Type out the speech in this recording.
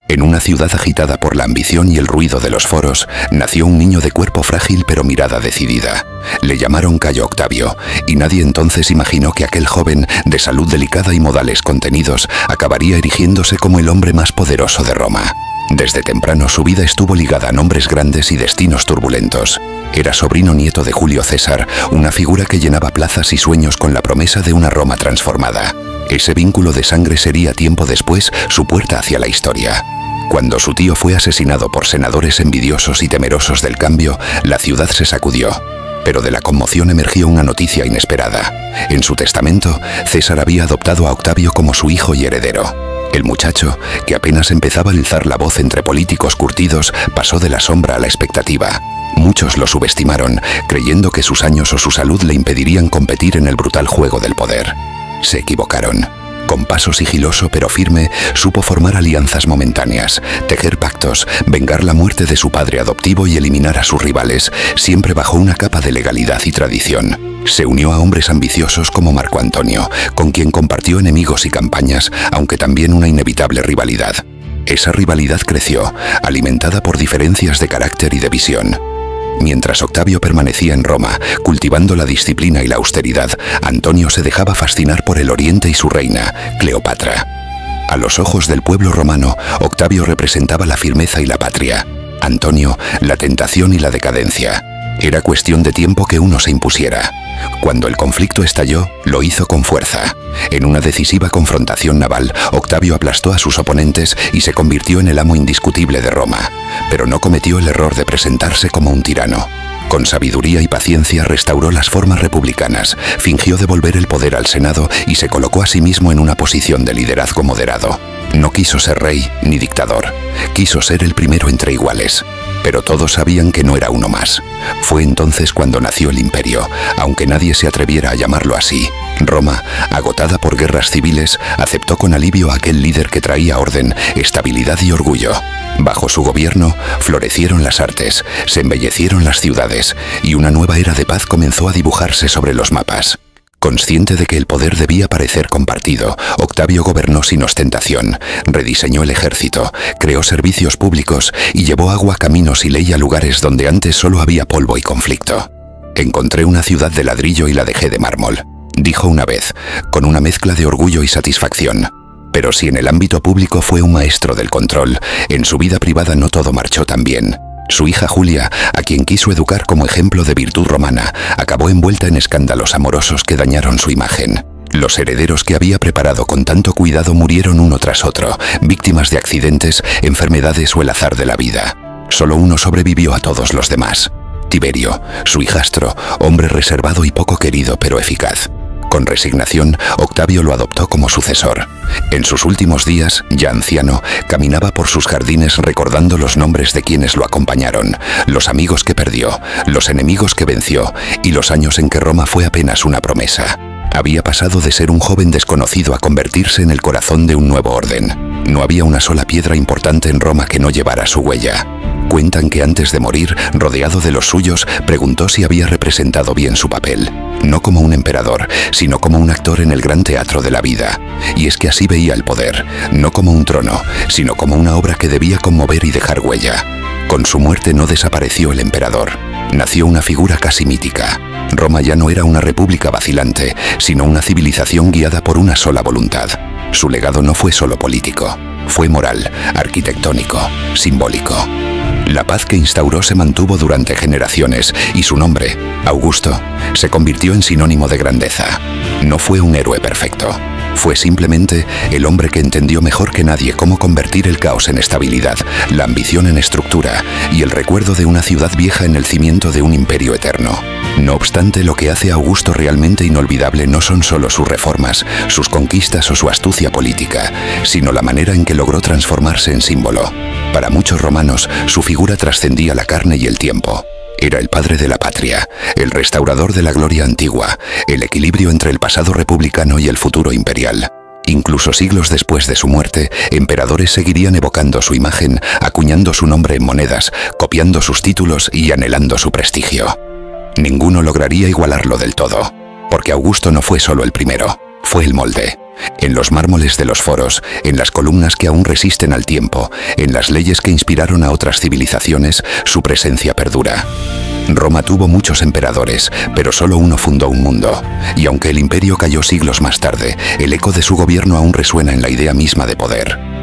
En una ciudad agitada por la ambición y el ruido de los foros, nació un niño de cuerpo frágil pero mirada decidida. Le llamaron Cayo Octavio, y nadie entonces imaginó que aquel joven, de salud delicada y modales contenidos, acabaría erigiéndose como el hombre más poderoso de Roma. Desde temprano su vida estuvo ligada a nombres grandes y destinos turbulentos. Era sobrino nieto de Julio César, una figura que llenaba plazas y sueños con la promesa de una Roma transformada. Ese vínculo de sangre sería tiempo después su puerta hacia la historia. Cuando su tío fue asesinado por senadores envidiosos y temerosos del cambio, la ciudad se sacudió. Pero de la conmoción emergió una noticia inesperada. En su testamento, César había adoptado a Octavio como su hijo y heredero. El muchacho, que apenas empezaba a alzar la voz entre políticos curtidos, pasó de la sombra a la expectativa. Muchos lo subestimaron, creyendo que sus años o su salud le impedirían competir en el brutal juego del poder. Se equivocaron. Con paso sigiloso pero firme, supo formar alianzas momentáneas, tejer pactos, vengar la muerte de su padre adoptivo y eliminar a sus rivales, siempre bajo una capa de legalidad y tradición. Se unió a hombres ambiciosos como Marco Antonio, con quien compartió enemigos y campañas, aunque también una inevitable rivalidad. Esa rivalidad creció, alimentada por diferencias de carácter y de visión. Mientras Octavio permanecía en Roma, cultivando la disciplina y la austeridad, Antonio se dejaba fascinar por el Oriente y su reina, Cleopatra. A los ojos del pueblo romano, Octavio representaba la firmeza y la patria. Antonio, la tentación y la decadencia. Era cuestión de tiempo que uno se impusiera. Cuando el conflicto estalló, lo hizo con fuerza. En una decisiva confrontación naval, Octavio aplastó a sus oponentes y se convirtió en el amo indiscutible de Roma. Pero no cometió el error de presentarse como un tirano. Con sabiduría y paciencia restauró las formas republicanas, fingió devolver el poder al Senado y se colocó a sí mismo en una posición de liderazgo moderado. No quiso ser rey ni dictador, quiso ser el primero entre iguales. Pero todos sabían que no era uno más. Fue entonces cuando nació el imperio, aunque nadie se atreviera a llamarlo así. Roma, agotada por guerras civiles, aceptó con alivio a aquel líder que traía orden, estabilidad y orgullo. Bajo su gobierno, florecieron las artes, se embellecieron las ciudades, y una nueva era de paz comenzó a dibujarse sobre los mapas. Consciente de que el poder debía parecer compartido, Octavio gobernó sin ostentación, rediseñó el ejército, creó servicios públicos y llevó agua, caminos y ley a lugares donde antes solo había polvo y conflicto. «Encontré una ciudad de ladrillo y la dejé de mármol», dijo una vez, con una mezcla de orgullo y satisfacción. Pero si en el ámbito público fue un maestro del control, en su vida privada no todo marchó tan bien. Su hija Julia, a quien quiso educar como ejemplo de virtud romana, acabó envuelta en escándalos amorosos que dañaron su imagen. Los herederos que había preparado con tanto cuidado murieron uno tras otro, víctimas de accidentes, enfermedades o el azar de la vida. Solo uno sobrevivió a todos los demás: Tiberio, su hijastro, hombre reservado y poco querido pero eficaz. Con resignación, Octavio lo adoptó como sucesor. En sus últimos días, ya anciano, caminaba por sus jardines recordando los nombres de quienes lo acompañaron, los amigos que perdió, los enemigos que venció y los años en que Roma fue apenas una promesa. Había pasado de ser un joven desconocido a convertirse en el corazón de un nuevo orden. No había una sola piedra importante en Roma que no llevara su huella. Cuentan que antes de morir, rodeado de los suyos, preguntó si había representado bien su papel. No como un emperador, sino como un actor en el gran teatro de la vida. Y es que así veía el poder, no como un trono, sino como una obra que debía conmover y dejar huella. Con su muerte no desapareció el emperador. Nació una figura casi mítica. Roma ya no era una república vacilante, sino una civilización guiada por una sola voluntad. Su legado no fue solo político, fue moral, arquitectónico, simbólico. La paz que instauró se mantuvo durante generaciones y su nombre, Augusto, se convirtió en sinónimo de grandeza. No fue un héroe perfecto. Fue simplemente el hombre que entendió mejor que nadie cómo convertir el caos en estabilidad, la ambición en estructura y el recuerdo de una ciudad vieja en el cimiento de un imperio eterno. No obstante, lo que hace a Augusto realmente inolvidable no son solo sus reformas, sus conquistas o su astucia política, sino la manera en que logró transformarse en símbolo. Para muchos romanos, su figura trascendía la carne y el tiempo. Era el padre de la patria, el restaurador de la gloria antigua, el equilibrio entre el pasado republicano y el futuro imperial. Incluso siglos después de su muerte, emperadores seguirían evocando su imagen, acuñando su nombre en monedas, copiando sus títulos y anhelando su prestigio. Ninguno lograría igualarlo del todo, porque Augusto no fue solo el primero, fue el molde. En los mármoles de los foros, en las columnas que aún resisten al tiempo, en las leyes que inspiraron a otras civilizaciones, su presencia perdura. Roma tuvo muchos emperadores, pero solo uno fundó un mundo. Y aunque el imperio cayó siglos más tarde, el eco de su gobierno aún resuena en la idea misma de poder.